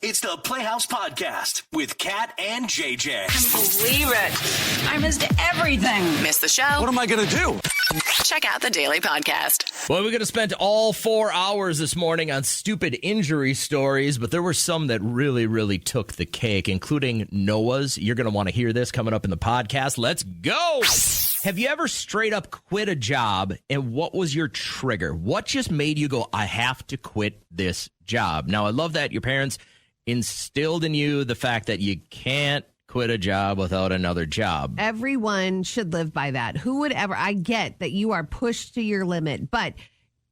It's the Playhouse Podcast with Kat and JJ. Believe it. I missed everything. Missed the show? What am I going to do? Check out the Daily Podcast. Well, we're going to spend all 4 hours this morning on stupid injury stories, but there were some that really took the cake, including Noah's. You're going to want to hear this coming up in the podcast. Let's go. Have you ever straight up quit a job, and what was your trigger? What just made you go, I have to quit this job? Now, I love that your parents instilled in you the fact that you can't quit a job without another job. Everyone should live by that. Who would ever? I get that you are pushed to your limit, but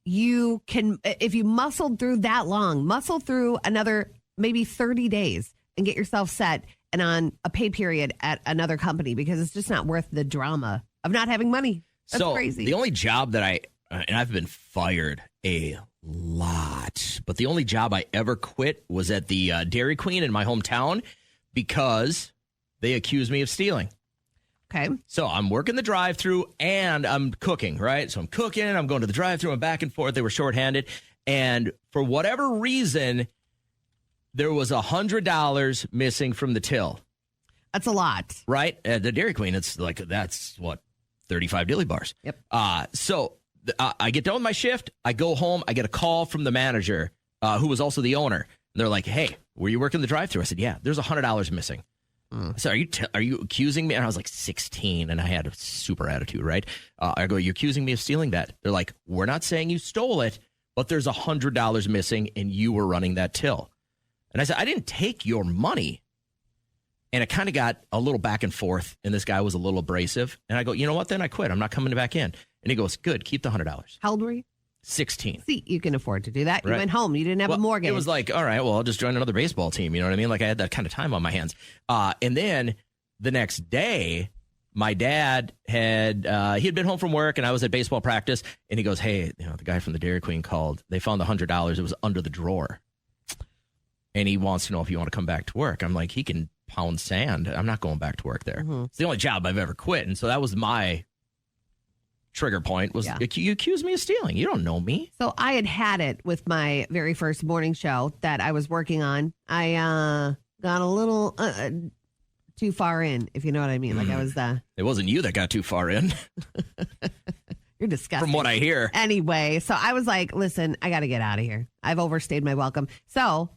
you can, if you muscled through that long, muscle through another maybe 30 days and get yourself set and on a pay period at another company, because it's just not worth the drama of not having money. That's crazy. The only job that and I've been fired a lot, but the only job I ever quit was at the Dairy Queen in my hometown because they accused me of stealing. Okay. So I'm working the drive-thru and I'm cooking, right? So I'm cooking, I'm going to the drive-thru, I'm back and forth. They were shorthanded. And for whatever reason, there was $100 missing from the till. That's a lot. Right? At the Dairy Queen, it's like, that's what, 35 dilly bars. Yep. So I get done with my shift. I go home. I get a call from the manager, who was also the owner. And they're like, hey, were you working the drive-thru? I said, yeah, there's $100 missing. I said, are you accusing me? And I was like 16 and I had a super attitude, right? I go, you're accusing me of stealing that? They're like, we're not saying you stole it, but there's $100 missing and you were running that till. And I said, I didn't take your money. And it kind of got a little back and forth, and this guy was a little abrasive. And I go, you know what? Then I quit. I'm not coming back in. And he goes, good, keep the $100. How old were you? 16. See, you can afford to do that. Right. You went home. You didn't have a mortgage. It was like, all right, well, I'll just join another baseball team. You know what I mean? Like I had that kind of time on my hands. And then the next day, my dad he had been home from work, and I was at baseball practice. And he goes, hey, the guy from the Dairy Queen called. They found the $100. It was under the drawer. And he wants to know if you want to come back to work. I'm like, he can pound sand. I'm not going back to work there. Mm-hmm. It's the only job I've ever quit. And so that was my trigger point was you accuse me of stealing. You don't know me. So I had it with my very first morning show that I was working on. I got a little too far in, if you know what I mean. Like I was It wasn't you that got too far in. You're disgusting. From what I hear. Anyway, so I was like, listen, I got to get out of here. I've overstayed my welcome. So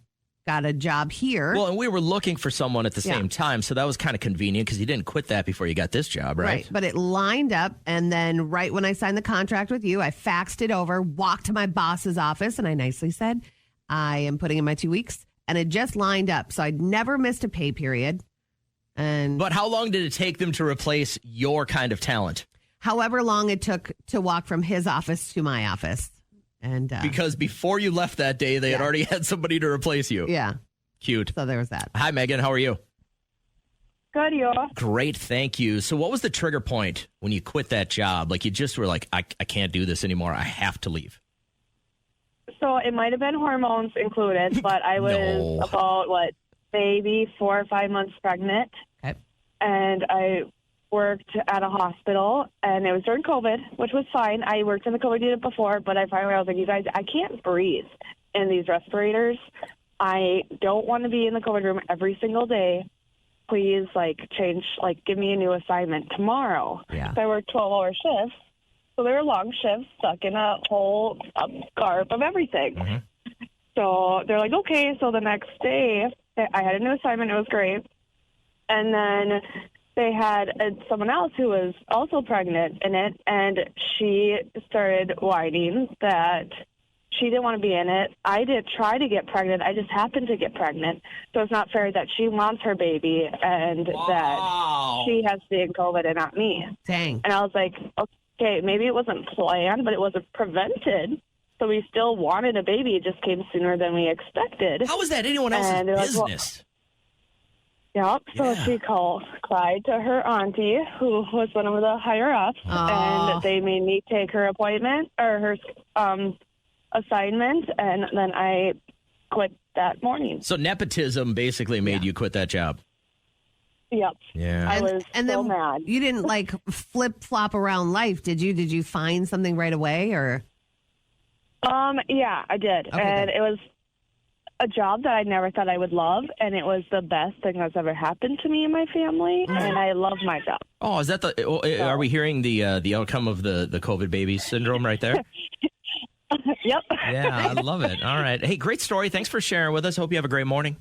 got a job here. Well, and we were looking for someone at the same time, so that was kind of convenient because you didn't quit that before you got this job, right? But it lined up, and then right when I signed the contract with you, I faxed it over, walked to my boss's office, and I nicely said, I am putting in my 2 weeks, and it just lined up, so I'd never missed a pay period. But how long did it take them to replace your kind of talent? However long it took to walk from his office to my office. And because before you left that day, they had already had somebody to replace you. Yeah. Cute. So there was that. Hi, Megan. How are you? Good, you. Great. Thank you. So what was the trigger point when you quit that job? Like you just were like, I can't do this anymore. I have to leave. So it might have been hormones included, but I was about, maybe 4 or 5 months pregnant. Okay. And I worked at a hospital, and it was during COVID, which was fine. I worked in the COVID unit before, but I was like, you guys, I can't breathe in these respirators. I don't want to be in the COVID room every single day. Please, give me a new assignment tomorrow. Yeah. So I worked 12-hour shifts. So they were long shifts, stuck in a whole garb of everything. Mm-hmm. So they're like, okay. So the next day, I had a new assignment. It was great. And then they had someone else who was also pregnant in it, and she started whining that she didn't want to be in it. I did try to get pregnant. I just happened to get pregnant. So it's not fair that she wants her baby and that she has to be in COVID and not me. Dang. And I was like, okay, maybe it wasn't planned, but it wasn't prevented. So we still wanted a baby. It just came sooner than we expected. How is that anyone else's business? So she cried to her auntie, who was one of the higher-ups, and they made me take her appointment or her assignment, and then I quit that morning. So nepotism basically made you quit that job. Yep. Yeah. I was so mad. You didn't flip-flop around life, did you? Did you find something right away, or? Yeah, I did. Okay, and good. it was a job that I never thought I would love, and it was the best thing that's ever happened to me and my family, and I love my job. Oh, is that are we hearing the outcome of the COVID baby syndrome right there? Yep. Yeah, I love it. All right. Hey, great story. Thanks for sharing with us. Hope you have a great morning.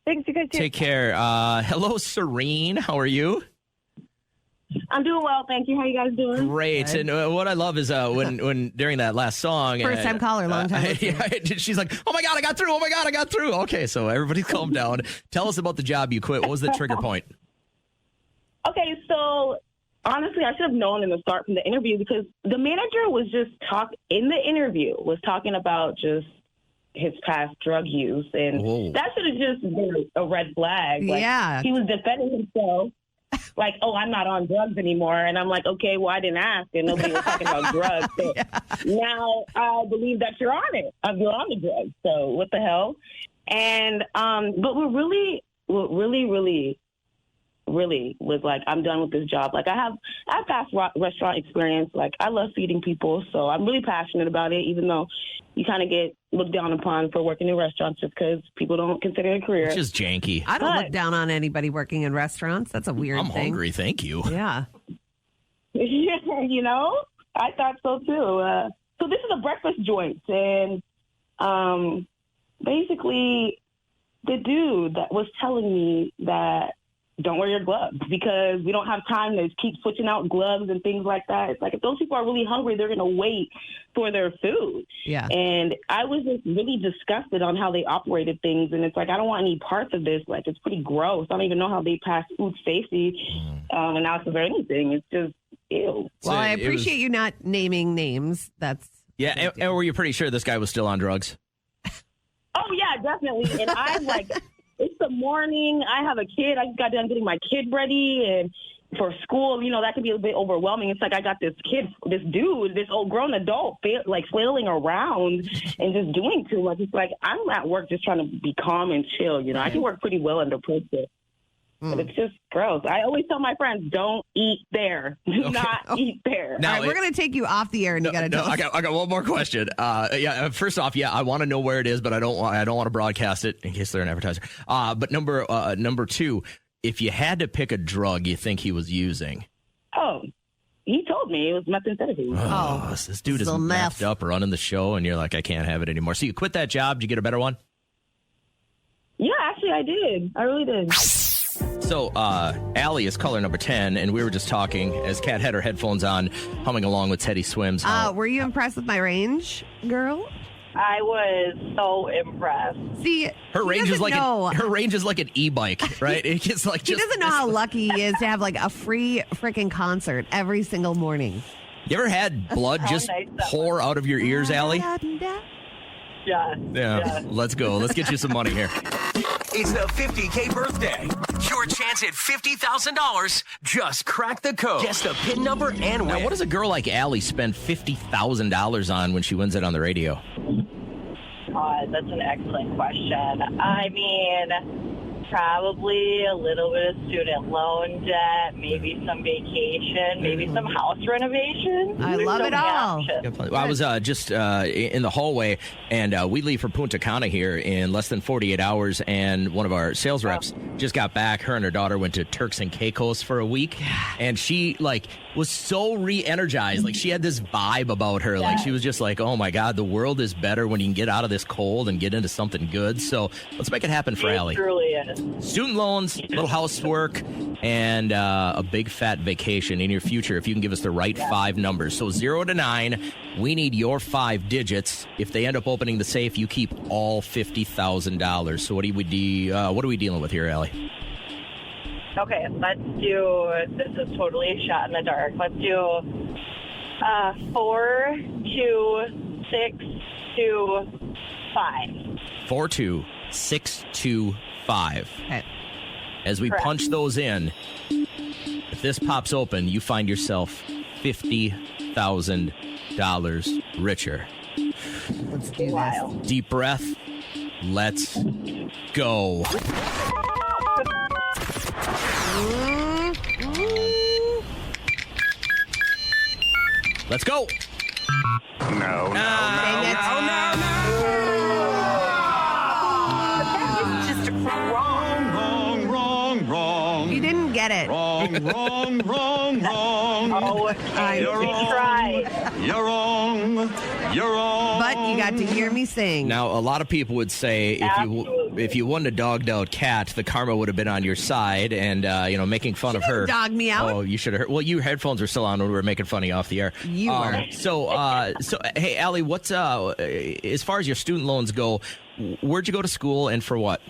Thanks, you guys too. Take care. Hello, Serene. How are you? I'm doing well, thank you. How you guys doing? Great. And what I love is when during that last song. First time caller, long time listener. Yeah, she's like, oh my God, I got through. Oh my God, I got through. Okay, so everybody calm down. Tell us about the job you quit. What was the trigger point? Okay, so honestly, I should have known in the start from the interview because the manager was just talking about just his past drug use, and that should have just been a red flag. Like, yeah. He was defending himself. Like, oh, I'm not on drugs anymore. And I'm like, okay, well, I didn't ask. And nobody was talking about drugs. So now I believe that you're on it. You're on the drugs. So what the hell? And, but what really was like, I'm done with this job. Like, I have past restaurant experience. Like, I love feeding people. So I'm really passionate about it, even though you kind of get looked down upon for working in restaurants just because people don't consider it a career. Which is janky. I don't look down on anybody working in restaurants. That's a weird thing. I'm hungry. Thank you. Yeah. Yeah, you know, I thought so too. So this is a breakfast joint, and basically the dude that was telling me that don't wear your gloves because we don't have time to keep switching out gloves and things like that. It's like if those people are really hungry, they're going to wait for their food. Yeah. And I was just really disgusted on how they operated things. And it's like, I don't want any parts of this. Like, it's pretty gross. I don't even know how they pass food safety analysis or anything. It's just ew. Well, I appreciate you not naming names. That's yeah. And were you pretty sure this guy was still on drugs? Oh, yeah, definitely. And I'm like, it's the morning. I have a kid. I just got done getting my kid ready and for school. You know, that can be a bit overwhelming. It's like I got this kid, this dude, this old grown adult, like flailing around and just doing too much. It's like I'm at work just trying to be calm and chill. You know, I can work pretty well under pressure. But it's just gross. I always tell my friends, don't eat there. Do not eat there. Now, all right, we're going to take you off the air, and you got to tell us. I got one more question. First off, I want to know where it is, but I don't want to broadcast it in case they're an advertiser. But number two, if you had to pick a drug you think he was using. Oh, he told me it was methamphetamine. Oh, this dude is messed up running the show, and you're like, I can't have it anymore. So you quit that job. Did you get a better one? Yeah, actually, I did. I really did. So, Allie is caller number 10, and we were just talking as Kat had her headphones on, humming along with Teddy Swims. Were you impressed with my range, girl? I was so impressed. See, her range is like an e-bike, right? It's like he doesn't know how lucky he is to have like a free freaking concert every single morning. You ever had blood just pour out of your ears, Allie? Yeah. Let's go. Let's get you some money here. It's the 50K birthday. Your chance at $50,000. Just crack the code. Guess the PIN number and win. Now, what does a girl like Allie spend $50,000 on when she wins it on the radio? That's an excellent question. I mean, probably a little bit of student loan debt, maybe some vacation, maybe some house renovation. I love it all. Well, I was just in the hallway, and we leave for Punta Cana here in less than 48 hours, and one of our sales reps just got back. Her and her daughter went to Turks and Caicos for a week, and she was so re-energized. Like, she had this vibe about her. Like, she was just like, oh my God, the world is better when you can get out of this cold and get into something good. So let's make it happen for Allie. It truly is. Student loans, little housework, and a big fat vacation in your future if you can give us the right 5 numbers. So 0 to 9, we need your 5 digits. If they end up opening the safe, you keep all $50,000. So what are we dealing with here, Allie? Okay, let's do, this is totally a shot in the dark. Let's do 4, 2, 6, 2, 5. 4, 2, 6, 2, 5. Okay. As we punch those in, if this pops open, you find yourself $50,000 richer. Let's do this. Deep breath. Let's go. Let's go. No. just wrong. Wrong, wrong, wrong. You didn't get it. Wrong, wrong, wrong, wrong. Oh, You're we wrong. tried. You're wrong. You're wrong. But you got to hear me sing. Now, a lot of people would say if you wouldn't have dogged out Kat, the karma would have been on your side, and making fun of her. Dog me out. Oh, you should have heard. Well, your headphones were still on when we were making fun of you off the air. You were. So hey, Allie, what's as far as your student loans go? Where'd you go to school and for what?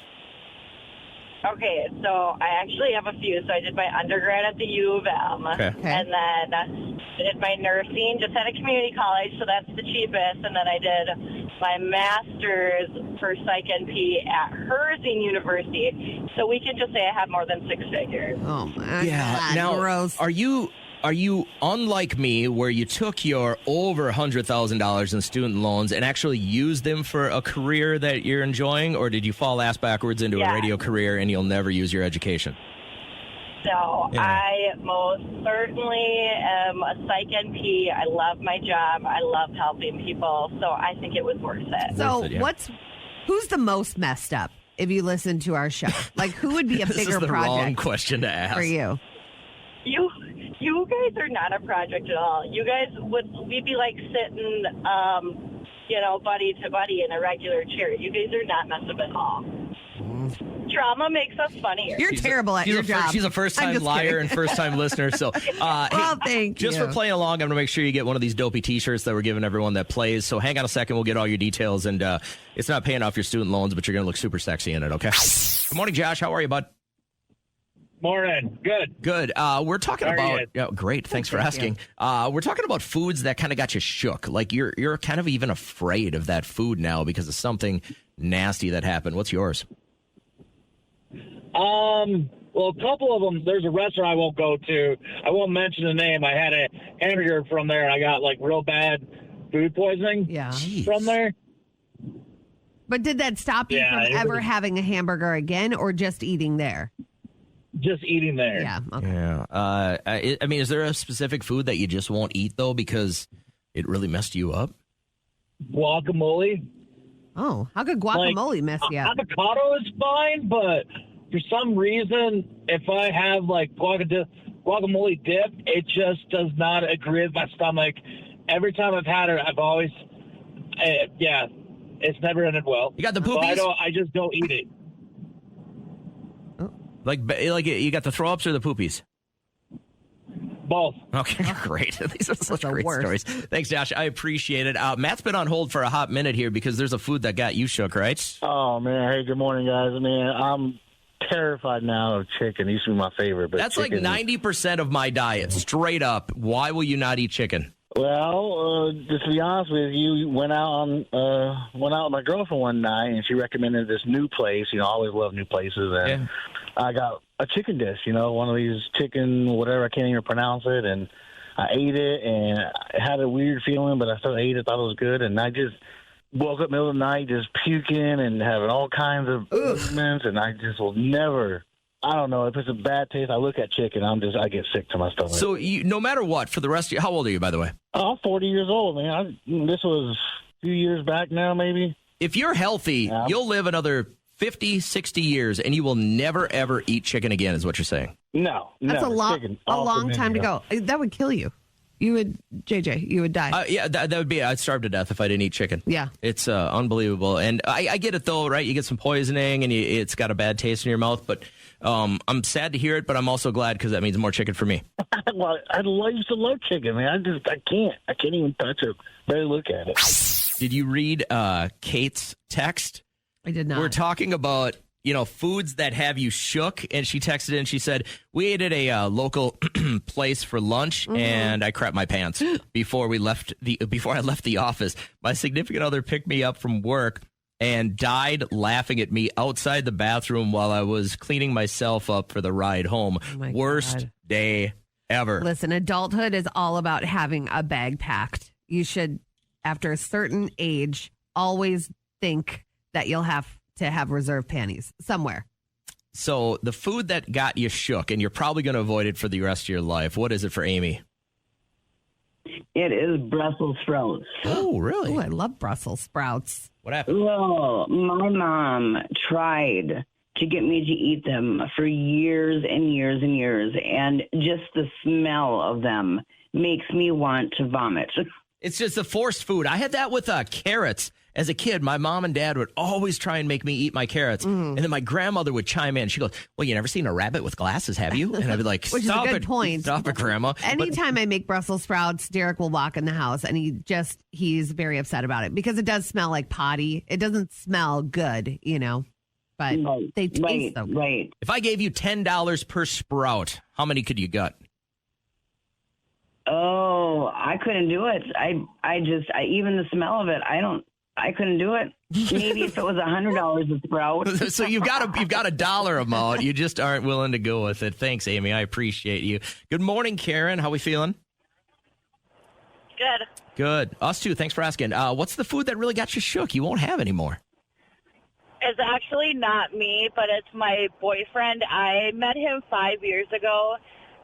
Okay, so I actually have a few. So I did my undergrad at the U of M. Okay. And then did my nursing just at a community college, so that's the cheapest. And then I did my master's for Psych NP at Herzing University. So we could just say I have more than six figures. Oh, my God. Now, Gross. Are you unlike me, where you took your over $100,000 in student loans and actually used them for a career that you're enjoying, or did you fall ass backwards into a radio career and you'll never use your education? No, Yeah. I most certainly am a Psych NP. I love my job. I love helping people. So I think it was worth it. So Worth it, yeah. who's the most messed up if you listen to our show? Like, who would be a This bigger is the wrong project question to ask. for you? You guys are not a project at all. You guys we'd be like sitting, buddy to buddy in a regular chair. You guys are not messed up at all. Trauma makes us funnier. You're terrible at your job. She's a I'm first-time just liar kidding. and first-time listener. So, Well, thank just you. for playing along, I'm going to make sure you get one of these dopey T-shirts that we're giving everyone that plays. So hang on a second. We'll get all your details. And it's not paying off your student loans, but you're going to look super sexy in it, okay? Good morning, Josh. How are you, bud? Morning. Good. Good. We're talking How are about... you? Yeah, great. Thanks for asking. We're talking about foods that kind of got you shook. Like you're kind of even afraid of that food now because of something nasty that happened. What's yours? Well, a couple of them, there's a restaurant I won't go to. I won't mention the name. I had a hamburger from there, and I got, real bad food poisoning from there. But did that stop you Yeah, from it ever was- having a hamburger again, or just eating there? Just eating there. Yeah. Okay. Yeah. I mean, is there a specific food that you just won't eat, though, because it really messed you up? Guacamole. Oh, how could guacamole mess you up? Avocado is fine, but for some reason, if I have, guacamole dip, it just does not agree with my stomach. Every time I've had it, I've always, it's never ended well. You got the So poopies? I just don't eat it. Like you got the throw ups or the poopies? Both. Okay, great. These are such the great worst. stories. Thanks, Josh. I appreciate it. Matt's been on hold for a hot minute here because there's a food that got you shook, right? Oh, man. Hey, good morning, guys. Man, I'm terrified now of chicken. It used to be my favorite. But That's like chicken- 90% of my diet. Straight up. Why will you not eat chicken? Well, just to be honest with you, went out with my girlfriend one night, and she recommended this new place. I always love new places, and I got a chicken dish. One of these chicken whatever, I can't even pronounce it, and I ate it, and I had a weird feeling, but I still ate it, thought it was good, and I just woke up middle of the night just puking and having all kinds of movements, and I just will never. I don't know if it's a bad taste. I look at chicken, I get sick to my stomach. So no matter what, for the rest of you, how old are you, by the way? I'm 40 years old, man. This was a few years back now, maybe. If you're healthy, you'll live another 50, 60 years, and you will never, ever eat chicken again, is what you're saying. No. That's never. a long, Chicken, a long awesome time to menu. go. That would kill you. You would, JJ, you would die. Yeah, that would be, I'd starve to death if I didn't eat chicken. Yeah. It's unbelievable. And I get it, though, right? You get some poisoning, and it's got a bad taste in your mouth, but I'm sad to hear it, but I'm also glad because that means more chicken for me. Well, used to love chicken, man. I can't even touch it. Barely look at it. Did you read Kate's text? I did not. We're talking about, foods that have you shook. And she texted in, she said, we ate at a local place for lunch and I crapped my pants before I left the office. My significant other picked me up from work and died laughing at me outside the bathroom while I was cleaning myself up for the ride home. my Worst God. day ever. Listen, adulthood is all about having a bag packed. You should, after a certain age, always think that you'll have to have reserve panties somewhere. So the food that got you shook, and you're probably going to avoid it for the rest of your life. What is it for Amy? It is Brussels sprouts. Oh, really? Oh, I love Brussels sprouts. What happened? Well, my mom tried to get me to eat them for years and years and years. And just the smell of them makes me want to vomit. It's just the forced food. I had that with carrots. As a kid, my mom and dad would always try and make me eat my carrots. And then my grandmother would chime in. She goes, well, you never seen a rabbit with glasses, have you? And I'd be like, Which stop is a good it. point. Stop it, Grandma. Anytime I make Brussels sprouts, Derek will walk in the house and he's very upset about it because it does smell like potty. It doesn't smell good, but they taste so good. Right. If I gave you $10 per sprout, how many could you gut? Oh, I couldn't do it. I even the smell of it, I couldn't do it. Maybe if it was $100 a sprout. So you've got a dollar amount. You just aren't willing to go with it. Thanks, Amy. I appreciate you. Good morning, Karen. How we feeling? Good. Good. Us too. Thanks for asking. What's the food that really got you shook? You won't have anymore. It's actually not me, but it's my boyfriend. I met him 5 years ago,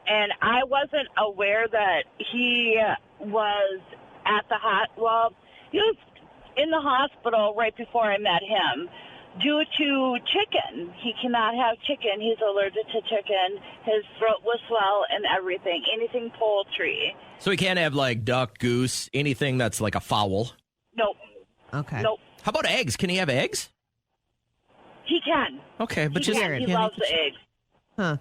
and I wasn't aware that he was at the he was in the hospital right before I met him due to chicken. He cannot have chicken. He's allergic to chicken. His throat will swell and everything, anything poultry. So he can't have like duck, goose, anything that's like a fowl? Nope. Okay. Nope. How about eggs? Can he have eggs? He can. Okay, but He loves the eggs. Huh.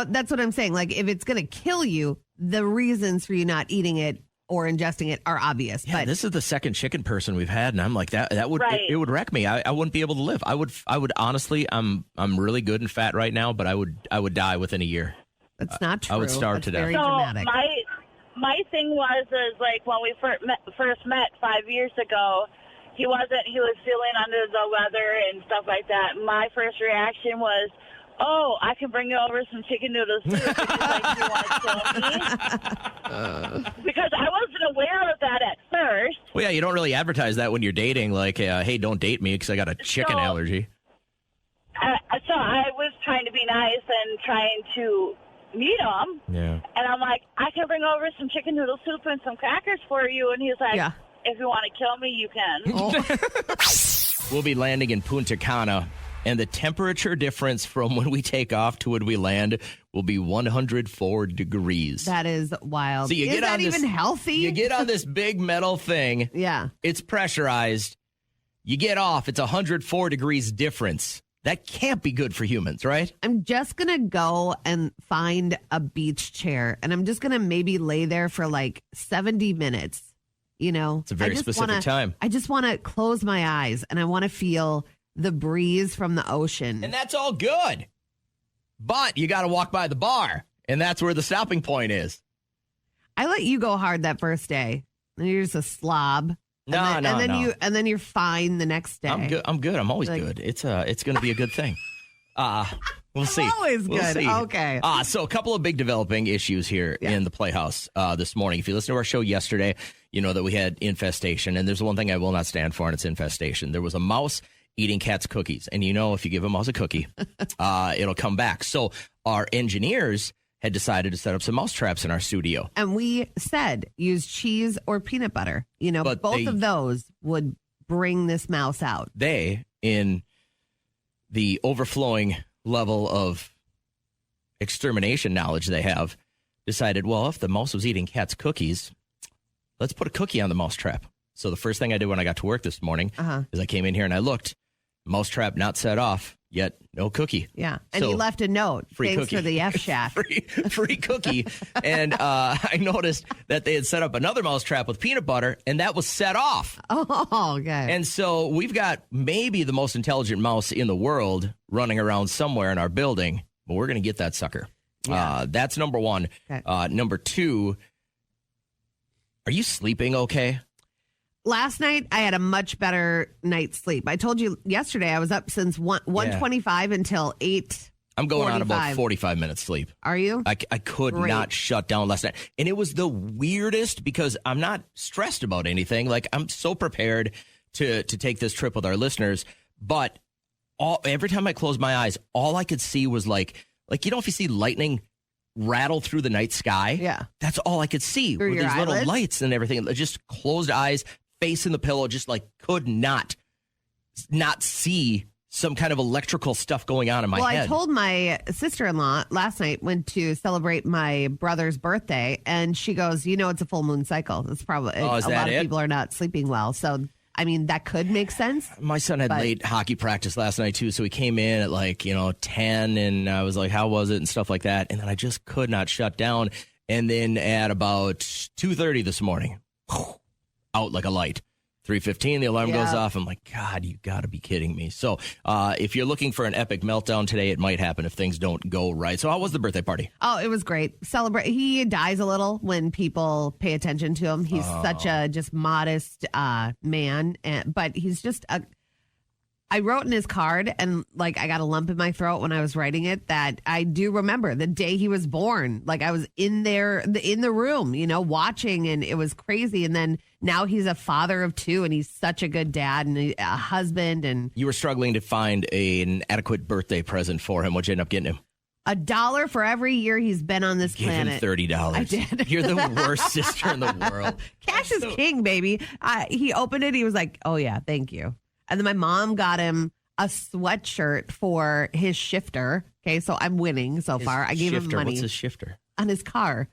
That's what I'm saying. Like, if it's going to kill you, the reasons for you not eating it or ingesting it are obvious. Yeah, but this is the second chicken person we've had, and I'm like that would Right. it would wreck me. I wouldn't be able to live. I would honestly. I'm really good and fat right now, but I would die within a year. that's not true. I would starve That's to death. Very So dramatic. my thing was like when we first met 5 years ago, he was feeling under the weather and stuff like that. My first reaction was, oh, I can bring you over some chicken noodle soup. And he's like, you want to kill me? Because I wasn't aware of that at first. Well, yeah, you don't really advertise that when you're dating. Like, hey, don't date me because I got a chicken allergy. So I was trying to be nice and trying to meet him. Yeah. And I'm like, I can bring over some chicken noodle soup and some crackers for you. And he's like, Yeah. if you want to kill me, you can. We'll be landing in Punta Cana, and the temperature difference from when we take off to when we land will be 104 degrees. That is wild. So you is get that on this, even healthy? You get on this big metal thing. Yeah. It's pressurized. You get off. It's 104 degrees difference. That can't be good for humans, right? I'm just going to go and find a beach chair, and I'm just going to maybe lay there for like 70 minutes. It's a very specific time. I just want to close my eyes, and I want to feel the breeze from the ocean. And that's all good. But you got to walk by the bar, and that's where the stopping point is. I let you go hard that first day, and you're just a slob. No. And then you're fine the next day. I'm good. I'm always good. It's going to be a good thing. We'll see. Always We'll good. see. Okay. So a couple of big developing issues here in the Playhouse this morning. If you listened to our show yesterday, you know that we had infestation, and there's one thing I will not stand for, and it's infestation. There was a mouse eating cat's cookies, and if you give a mouse a cookie, it'll come back. So our engineers had decided to set up some mouse traps in our studio. And we said use cheese or peanut butter. But both of those would bring this mouse out. They, in the overflowing level of extermination knowledge they have, decided, well, if the mouse was eating cat's cookies, let's put a cookie on the mouse trap. So the first thing I did when I got to work this morning is I came in here and I looked. Mouse trap not set off, yet no cookie. Yeah. And So, he left a note. free Thanks cookie. for the F shaft. free cookie. And I noticed that they had set up another mouse trap with peanut butter, and that was set off. Oh, okay. And so we've got maybe the most intelligent mouse in the world running around somewhere in our building, but we're going to get that sucker. Yeah. That's number one. Okay. Number two, are you sleeping okay? Last night, I had a much better night's sleep. I told you yesterday I was up since 1:25 until 8. I'm going on about 45. 45 minutes sleep. Are you? I could Great. not shut down last night. And it was the weirdest because I'm not stressed about anything. Like, I'm so prepared to take this trip with our listeners. But every time I closed my eyes, all I could see was like, if you see lightning rattle through the night sky. Yeah. That's all I could see Through were your these little eyelids? lights and everything. Just closed eyes, face in the pillow, just like could not see some kind of electrical stuff going on in my head. I told my sister-in-law last night, went to celebrate my brother's birthday, and she goes, it's a full moon cycle. It's probably a lot of people are not sleeping well. So, I mean, that could make sense. My son had late hockey practice last night, too, so he came in at 10, and I was like, how was it, and stuff like that. And then I just could not shut down. And then at about 2:30 this morning, out like a light. 3:15, the alarm goes off. I'm like, God, you got to be kidding me. So if you're looking for an epic meltdown today, it might happen if things don't go right. So how was the birthday party? Oh, it was great. He dies a little when people pay attention to him. He's such a just modest man, but he's just I wrote in his card, and I got a lump in my throat when I was writing it, that I do remember the day he was born. I was in the room, watching, and it was crazy. And then now he's a father of 2, and he's such a good dad and a husband. And you were struggling to find an adequate birthday present for him. What'd you end up getting him? $1 for every year he's been on this planet. Give him $30. I did. You're the worst sister in the world. Cash is king, baby. He opened it. He was like, oh, yeah, thank you. And then my mom got him a sweatshirt for his shifter. Okay, so I'm winning so far. I gave him money. What's his shifter? On his car.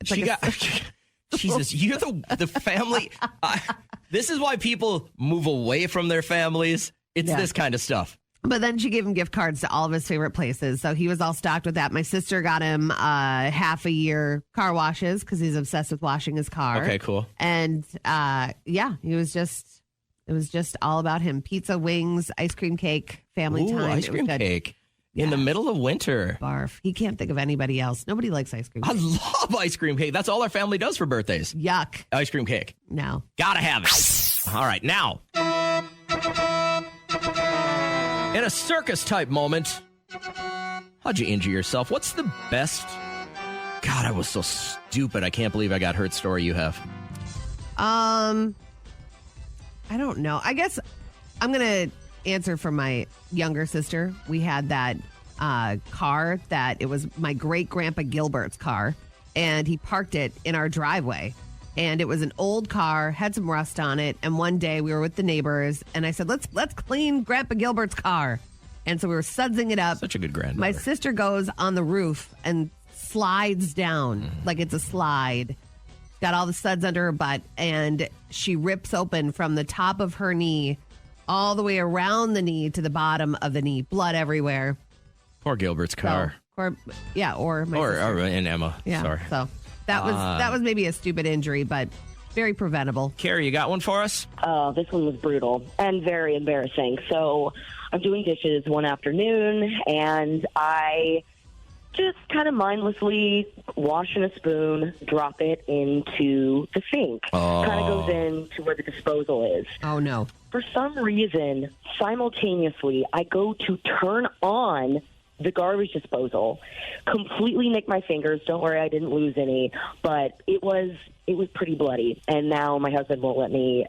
Jesus, you're the family. This is why people move away from their families. It's this kind of stuff. But then she gave him gift cards to all of his favorite places. So he was all stocked with that. My sister got him half a year car washes because he's obsessed with washing his car. Okay, cool. And it was just all about him. Pizza, wings, ice cream cake, family time. Ice cream cake. In the middle of winter. Barf. He can't think of anybody else. Nobody likes ice cream cake. I love ice cream cake. That's all our family does for birthdays. Yuck. Ice cream cake. No. Gotta have it. All right, now. In a circus type moment, how'd you injure yourself? What's the best? God, I was so stupid. I can't believe I got hurt story you have. I don't know. I guess I'm going to answer for my younger sister. We had that car that it was my great grandpa Gilbert's car, and he parked it in our driveway. And it was an old car, had some rust on it. And one day we were with the neighbors, and I said, let's clean Grandpa Gilbert's car. And so we were sudsing it up. Such a good granddaughter. My sister goes on the roof and slides down like it's a slide. Got all the suds under her butt, and she rips open from the top of her knee all the way around the knee to the bottom of the knee. Blood everywhere. Poor Gilbert's car. Or my sister. And Emma. Yeah, sorry. So that was maybe a stupid injury, but very preventable. Carrie, you got one for us? This one was brutal and very embarrassing. So I'm doing dishes one afternoon, and I just kind of mindlessly wash in a spoon, drop it into the sink. Kind of goes into where the disposal is. Oh, no. For some reason, simultaneously, I go to turn on the garbage disposal, completely nick my fingers. Don't worry, I didn't lose any, but it was pretty bloody. And now my husband won't let me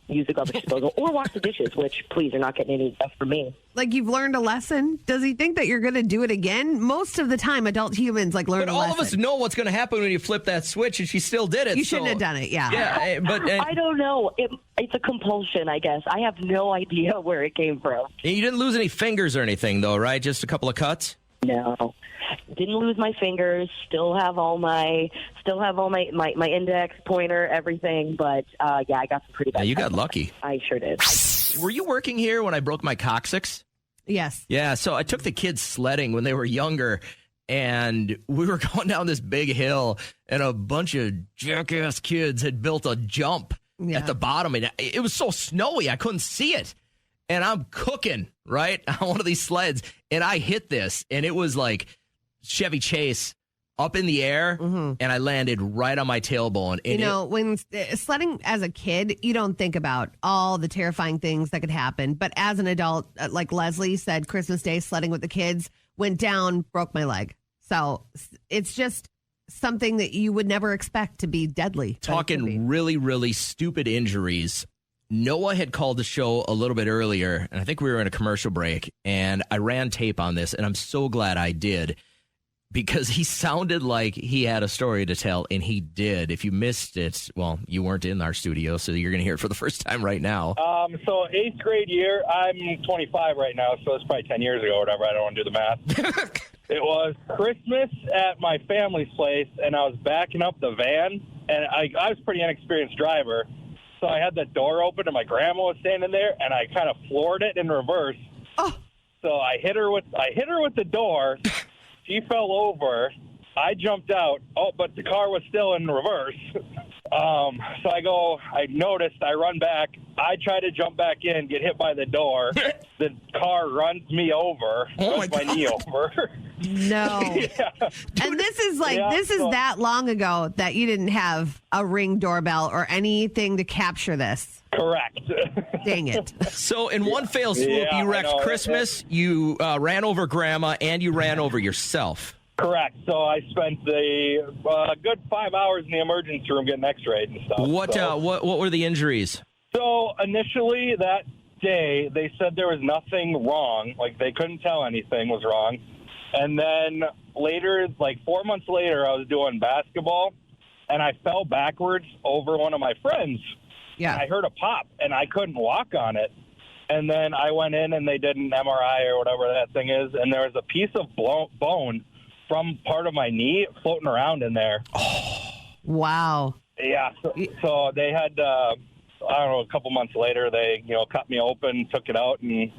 use the garbage disposal or wash the dishes, which, please, you're not getting any stuff from me. Like, you've learned a lesson? Does he think that you're going to do it again? Most of the time, adult humans learn a lesson. But all of us know what's going to happen when you flip that switch, and she still did it. You shouldn't have done it, yeah. Yeah, but I don't know. It's a compulsion, I guess. I have no idea where it came from. You didn't lose any fingers or anything, though, right? Just a couple of cuts? No. Didn't lose my fingers. Still have all my index, pointer, everything. But I got some pretty bad. Yeah, you got lucky. I sure did. Were you working here when I broke my coccyx? Yes. Yeah, so I took the kids sledding when they were younger, and we were going down this big hill, and a bunch of jackass kids had built a jump at the bottom, and it was so snowy I couldn't see it. And I'm cooking, right, on one of these sleds, and I hit this, and it was like Chevy Chase up in the air, and I landed right on my tailbone. And when sledding as a kid, you don't think about all the terrifying things that could happen. But as an adult, like Leslie said, Christmas Day sledding with the kids, went down, broke my leg. So it's just something that you would never expect to be deadly. Talking really, really stupid injuries. Noah had called the show a little bit earlier, and I think we were in a commercial break, and I ran tape on this, and I'm so glad I did. because he sounded like he had a story to tell, and he did. If you missed it, well, you weren't in our studio, so you're going to hear it for the first time right now. So 8th grade year, I'm 25 right now, so it's probably 10 years ago or whatever. I don't want to do the math. It was Christmas at my family's place, and I was backing up the van, and I was a pretty inexperienced driver, so I had the door open, and my grandma was standing there, and I kind of floored it in reverse. Oh. So I hit her with the door. She fell over. I jumped out. Oh, but the car was still in reverse. So I noticed, I run back. I try to jump back in, get hit by the door. The car runs me over, runs my knee over. No. Yeah. And this is that long ago that you didn't have a Ring doorbell or anything to capture this. Correct. Dang it. So in one fell swoop, you wrecked Christmas, you ran over Grandma, and you ran over yourself. Correct. So I spent the good 5 hours in the emergency room getting x-rayed and stuff. What were the injuries? So initially that day, they said there was nothing wrong. Like, they couldn't tell anything was wrong. And then later, like 4 months later, I was doing basketball, and I fell backwards over one of my friends. Yeah. I heard a pop, and I couldn't walk on it. And then I went in, and they did an MRI or whatever that thing is, and there was a piece of bone from part of my knee floating around in there. Oh, wow. Yeah. So they had, I don't know, a couple months later, they, cut me open, took it out, and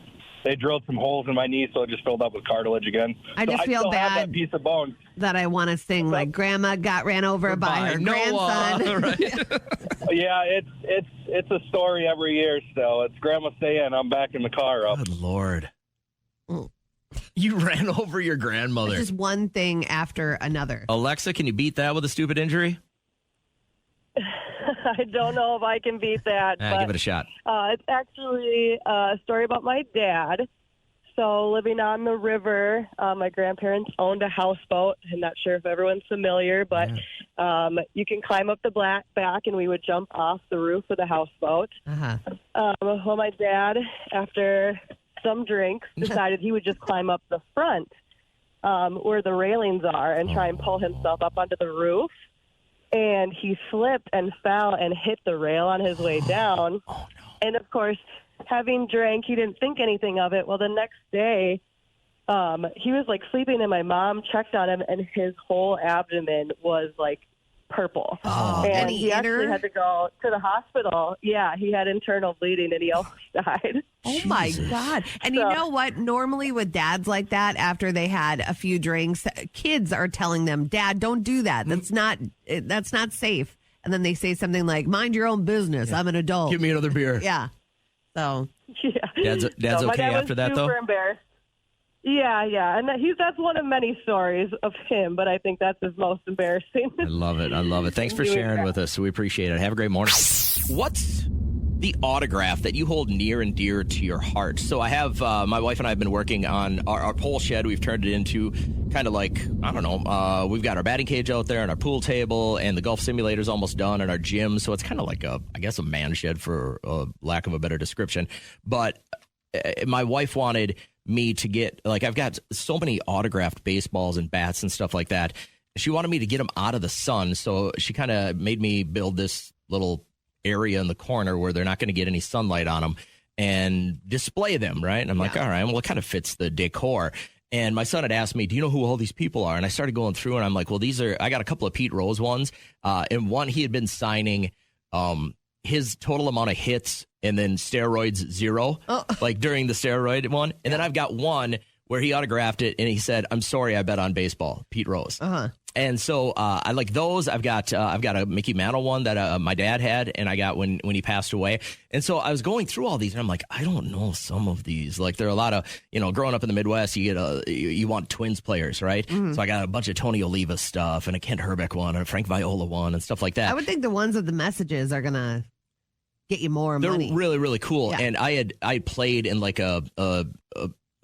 they drilled some holes in my knee, so it just filled up with cartilage again. I just feel still bad have that piece of bone. that I want to sing like Grandma got ran over by her grandson. Right? Yeah, it's a story every year still. It's Grandma saying, I'm backing the car up. Good Lord. You ran over your grandmother. It's just one thing after another. Alexa, can you beat that with a stupid injury? I don't know if I can beat that. But, give it a shot. It's actually a story about my dad. So living on the river, my grandparents owned a houseboat. I'm not sure if everyone's familiar, but you can climb up the back, and we would jump off the roof of the houseboat. Uh-huh. Well, my dad, after some drinks, decided he would just climb up the front where the railings are and try and pull himself up onto the roof. And he slipped and fell and hit the rail on his way down. Oh, no. And, of course, having drank, he didn't think anything of it. Well, the next day, he was, like, sleeping, and my mom checked on him, and his whole abdomen was, like, purple. Oh, and he actually had to go to the hospital. Yeah, he had internal bleeding, and he almost died. Oh, my God. And you know what? Normally with dads like that, after they had a few drinks, kids are telling them, Dad, don't do that. That's not safe. And then they say something like, mind your own business. I'm an adult. Give me another beer. Yeah. So. Yeah. Dad's okay after that, though? Super embarrassed. Yeah. And that's one of many stories of him, but I think that's his most embarrassing. I love it. Thanks for sharing with us. We appreciate it. Have a great morning. What's the autograph that you hold near and dear to your heart? So I have, my wife and I have been working on our pole shed. We've turned it into kind of like, I don't know, we've got our batting cage out there and our pool table, and the golf simulator's almost done, and our gym. So it's kind of like a man shed, for lack of a better description. But my wife wanted me to get, like, I've got so many autographed baseballs and bats and stuff like that. She wanted me to get them out of the sun, so she kind of made me build this little area in the corner where they're not going to get any sunlight on them and display them, right? And I'm like, all right, well, it kind of fits the decor. And my son had asked me, do you know who all these people are? And I started going through, and I'm like, well, I got a couple of Pete Rose ones. And one, he had been signing his total amount of hits and then steroids 0, like during the steroid one. And then I've got one where he autographed it, and he said, I'm sorry, I bet on baseball, Pete Rose. And so I like those. I've got a Mickey Mantle one that my dad had, and I got when he passed away. And so I was going through all these, and I'm like, I don't know some of these. Like, there are a lot of, growing up in the Midwest, you want Twins players, right? Mm-hmm. So I got a bunch of Tony Oliva stuff, and a Kent Herbeck one, and a Frank Viola one, and stuff like that. I would think the ones with the messages are going to get you more money. They're really, really cool. Yeah. And I had played in like a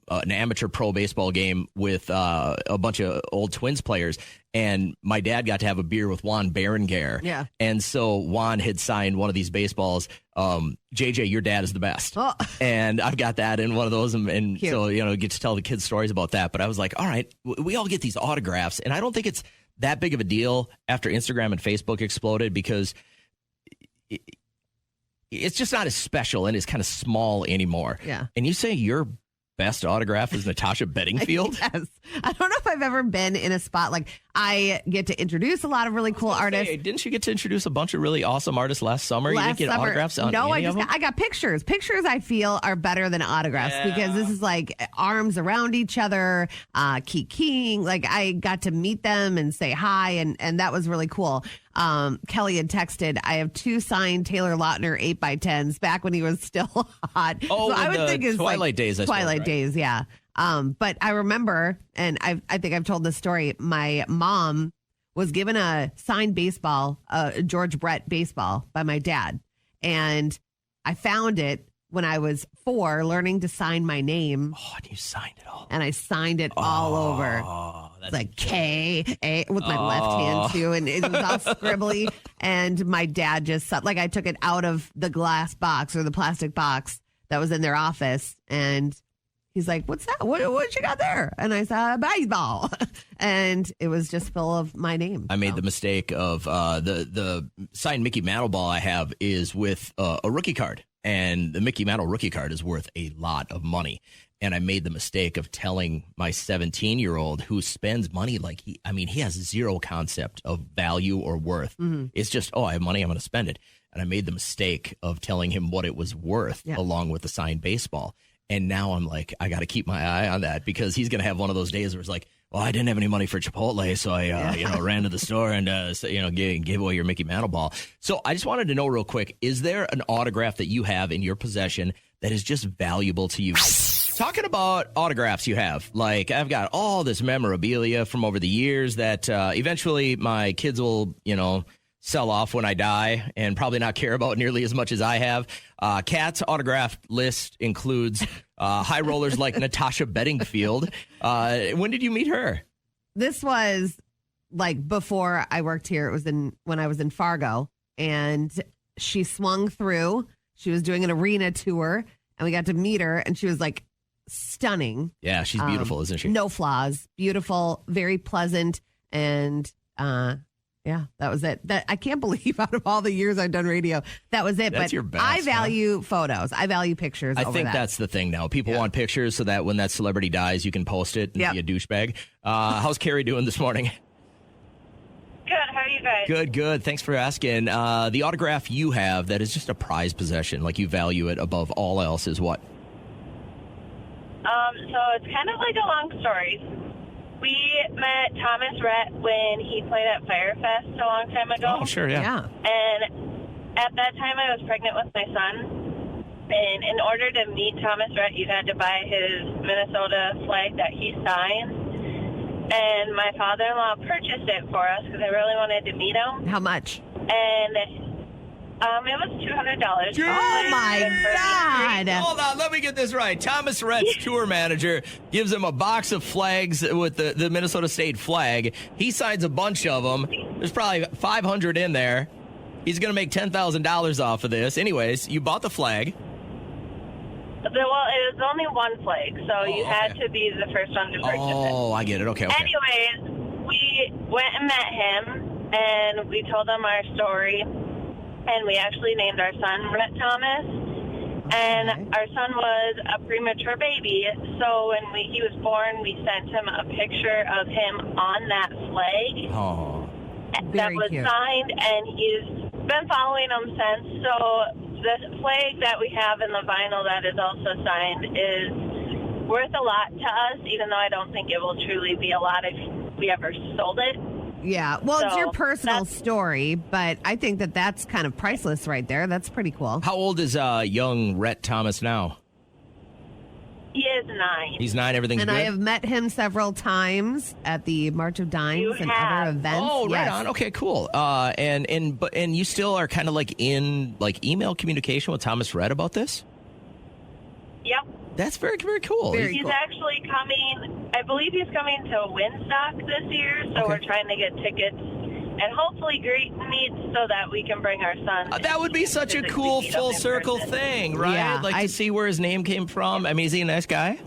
an amateur pro baseball game with a bunch of old Twins players, and my dad got to have a beer with Juan Berenguer. Yeah. And so Juan had signed one of these baseballs. JJ, your dad is the best. Oh. And I've got that in one of those. And so, get to tell the kids stories about that. But I was like, all right, we all get these autographs. And I don't think it's that big of a deal after Instagram and Facebook exploded, because it's just not as special and it's kind of small anymore. Yeah. And you say your best autograph is Natasha Bedingfield? Yes. I don't know if I've ever been in a spot like I get to introduce a lot of really cool artists. Didn't you get to introduce a bunch of really awesome artists last summer? You didn't get autographs on any of them? I got pictures. Pictures I feel are better than autographs because this is like arms around each other, kikiing. Like I got to meet them and say hi, and that was really cool. Kelly had texted, I have 2 signed Taylor Lautner 8x10s back when he was still hot. Oh, so I would think it's Twilight Days. Twilight Days, yeah. But I remember, and I think I've told this story, my mom was given a signed baseball, George Brett baseball by my dad. And I found it when I was 4, learning to sign my name. Oh, and you signed it all. And I signed it all over. It's like K-A with my left hand too. And it was all scribbly. And my dad just, like I took it out of the glass box or the plastic box that was in their office. And he's like, what's that? What you got there? And I said, baseball. And it was just full of my name. I made the mistake of the signed Mickey Mantle ball I have is with a rookie card. And the Mickey Mantle rookie card is worth a lot of money. And I made the mistake of telling my 17-year-old who spends money like he has zero concept of value or worth. Mm-hmm. It's just, I have money, I'm going to spend it. And I made the mistake of telling him what it was worth along with the signed baseball. And now I'm like, I got to keep my eye on that because he's going to have one of those days where it's like, well, I didn't have any money for Chipotle, so I ran to the store and gave away your Mickey Mantle ball. So I just wanted to know real quick, is there an autograph that you have in your possession that is just valuable to you? Talking about autographs you have, like I've got all this memorabilia from over the years that eventually my kids will, sell off when I die and probably not care about nearly as much as I have. Kat's autograph list includes high rollers like Natasha Bedingfield. When did you meet her? This was like before I worked here. It was when I was in Fargo, and she swung through. She was doing an arena tour, and we got to meet her, and she was like stunning. Yeah, she's beautiful, isn't she? No flaws, beautiful, very pleasant, and yeah, that was it. That I can't believe out of all the years I've done radio, that was it. That's but your best, I value photos. I value pictures. I think that's the thing now. People want pictures so that when that celebrity dies, you can post it and be a douchebag. How's Carrie doing this morning? Good. How are you guys? Good. Thanks for asking. The autograph you have that is just a prized possession, like you value it above all else, is what? So it's kind of like a long story. We met Thomas Rhett when he played at Firefest a long time ago. Oh, sure, yeah. And at that time, I was pregnant with my son. And in order to meet Thomas Rhett, you had to buy his Minnesota flag that he signed. And my father-in-law purchased it for us because I really wanted to meet him. How much? And it was $200. Oh, my God. Hold on. Let me get this right. Thomas Rhett's tour manager gives him a box of flags with the Minnesota State flag. He signs a bunch of them. There's probably 500 in there. He's going to make $10,000 off of this. Anyways, you bought the flag. Well, it was only one flag, so you had to be the first one to purchase it. Oh, I get it. Okay. Anyways, we went and met him, and we told him our story. And we actually named our son Rhett Thomas. And our son was a premature baby. So when he was born, we sent him a picture of him on that flag. Oh, that was cute. Signed, and he's been following them since. So the flag that we have in the vinyl that is also signed is worth a lot to us, even though I don't think it will truly be a lot if we ever sold it. Yeah, well, it's So, your personal story, but I think that's kind of priceless right there. That's pretty cool. How old is young Rhett Thomas now? He is 9. He's 9. Everything's And good? I have met him several times at the March of Dimes and other events. Oh, right Yes. on. Okay, cool. And you still are kind of like in like email communication with Thomas Rhett about this? Yep. That's very, very cool. He's actually coming, I believe he's coming to Winstock this year, so we're trying to get tickets and hopefully great meets so that we can bring our son. That would be such a cool full circle thing, right? Yeah, like to see where his name came from. I mean, is he a nice guy?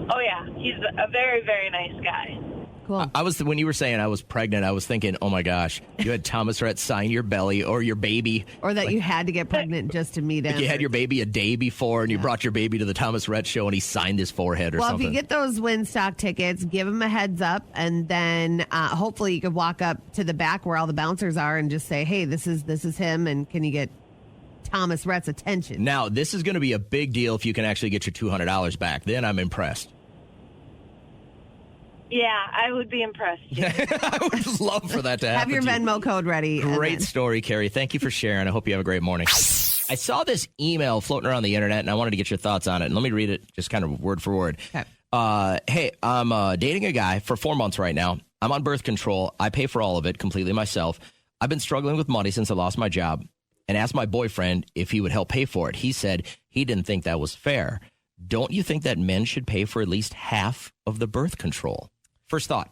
Oh, yeah. He's a very, very nice guy. Cool. I was when you were saying I was pregnant, I was thinking, oh my gosh, you had Thomas Rhett sign your belly or your baby. Or that you had to get pregnant just to meet him. Like you had your baby a day before and you brought your baby to the Thomas Rhett show and he signed his forehead or well, something. if you get those Winstock tickets, give him a heads up, and then hopefully you could walk up to the back where all the bouncers are and just say, hey, this is him, and can you get Thomas Rhett's attention? Now, this is going to be a big deal if you can actually get your $200 back. Then I'm impressed. Yeah, I would be impressed. I would love for that to happen. Have your Venmo code ready. Great story, Carrie. Thank you for sharing. I hope you have a great morning. I saw this email floating around the internet, and I wanted to get your thoughts on it. And let me read it just kind of word for word. Okay. Hey, I'm dating a guy for 4 months right now. I'm on birth control. I pay for all of it completely myself. I've been struggling with money since I lost my job and asked my boyfriend if he would help pay for it. He said he didn't think that was fair. Don't you think that men should pay for at least half of the birth control? First thought.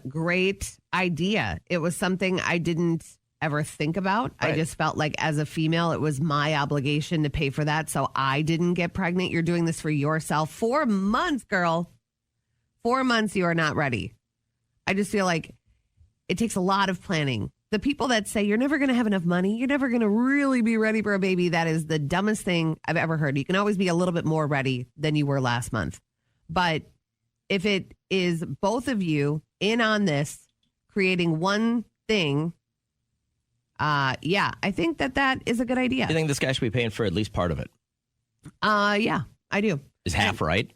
Great idea. It was something I didn't ever think about. Right. I just felt like as a female, it was my obligation to pay for that. So I didn't get pregnant. You're doing this for yourself. 4 months, girl. 4 months, you are not ready. I just feel like it takes a lot of planning. The people that say you're never going to have enough money, you're never going to really be ready for a baby, that is the dumbest thing I've ever heard. You can always be a little bit more ready than you were last month. But if it is both of you in on this, creating one thing, yeah, I think that is a good idea. You think this guy should be paying for at least part of it? Yeah, I do. Is half right?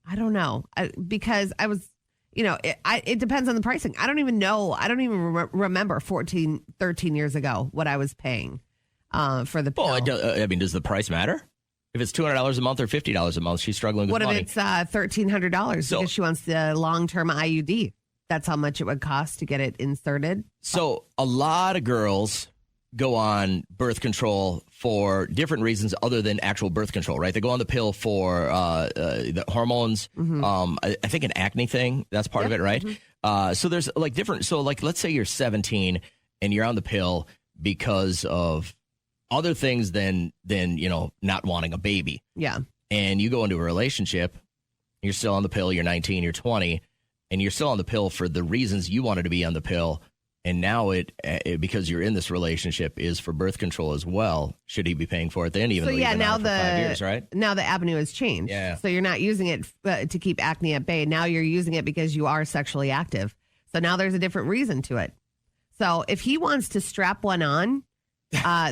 I don't know. Because I was, it depends on the pricing. I don't even know. I don't even remember 13 years ago what I was paying for the pill. Well, I mean, does the price matter? If it's $200 a month or $50 a month, she's struggling with money. money. What if it's $1,300 because she wants the long-term IUD? That's how much it would cost to get it inserted. So a lot of girls go on birth control for different reasons other than actual birth control, right? They go on the pill for the hormones. Mm-hmm. I think an acne thing, that's part of it, right? Mm-hmm. So there's like different. So like, let's say you're 17 and you're on the pill because of other things than not wanting a baby. Yeah. And you go into a relationship, you're still on the pill, you're 19, you're 20, and you're still on the pill for the reasons you wanted to be on the pill. And now it because you're in this relationship is for birth control as well. Should he be paying for it then? Even though you've been on it for 5 years, right? Now the avenue has changed. Yeah. So you're not using it to keep acne at bay. Now you're using it because you are sexually active. So now there's a different reason to it. So if he wants to strap one on,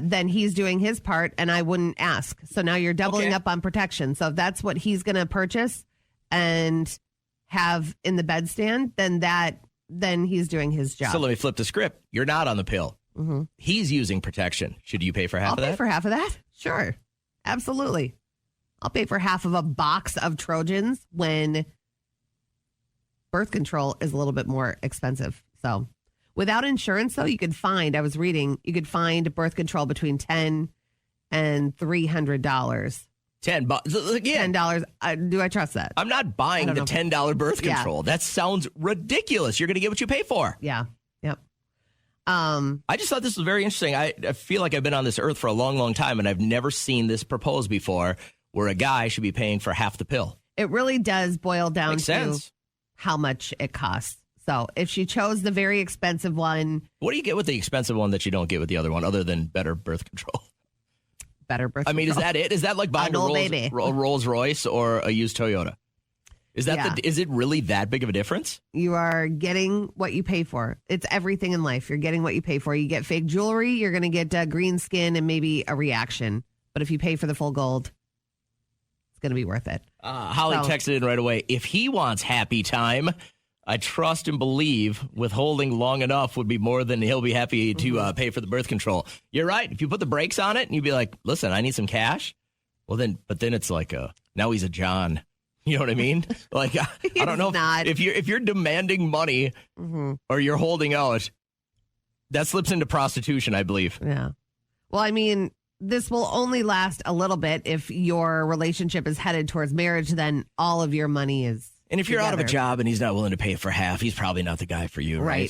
then he's doing his part, and I wouldn't ask. So now you're doubling up on protection. So if that's what he's going to purchase and have in the bedstand, then he's doing his job. So let me flip the script. You're not on the pill. Mm-hmm. He's using protection. Should you pay for half of that? I'll pay for half of that. Sure. Absolutely. I'll pay for half of a box of Trojans when birth control is a little bit more expensive. So without insurance, though, you could find birth control between $10 and $300. $10. Again, $10. Do I trust that? I'm not buying the $10 birth control. Yeah. That sounds ridiculous. You're going to get what you pay for. Yeah. Yep. I just thought this was very interesting. I feel like I've been on this earth for a long, long time, and I've never seen this proposed before where a guy should be paying for half the pill. It really does boil down Makes to sense. how much it costs. So if she chose the very expensive one. What do you get with the expensive one that you don't get with the other one other than better birth control? Better birth control. I mean, is that it? Is that like buying a Rolls Royce or a used Toyota? Is that is it really that big of a difference? You are getting what you pay for. It's everything in life. You're getting what you pay for. You get fake jewelry, you're going to get green skin and maybe a reaction. But if you pay for the full gold, it's going to be worth it. Holly texted in right away. If he wants happy time, I trust and believe withholding long enough would be more than he'll be happy to pay for the birth control. You're right. If you put the brakes on it and you'd be like, listen, I need some cash. Well, then it's like now he's a John. You know what I mean? Like, I don't know if you're demanding money or you're holding out, that slips into prostitution, I believe. Yeah. Well, I mean, this will only last a little bit. If your relationship is headed towards marriage, then all of your money is And if you're out of a together. job and he's not willing to pay for half, he's probably not the guy for you, right?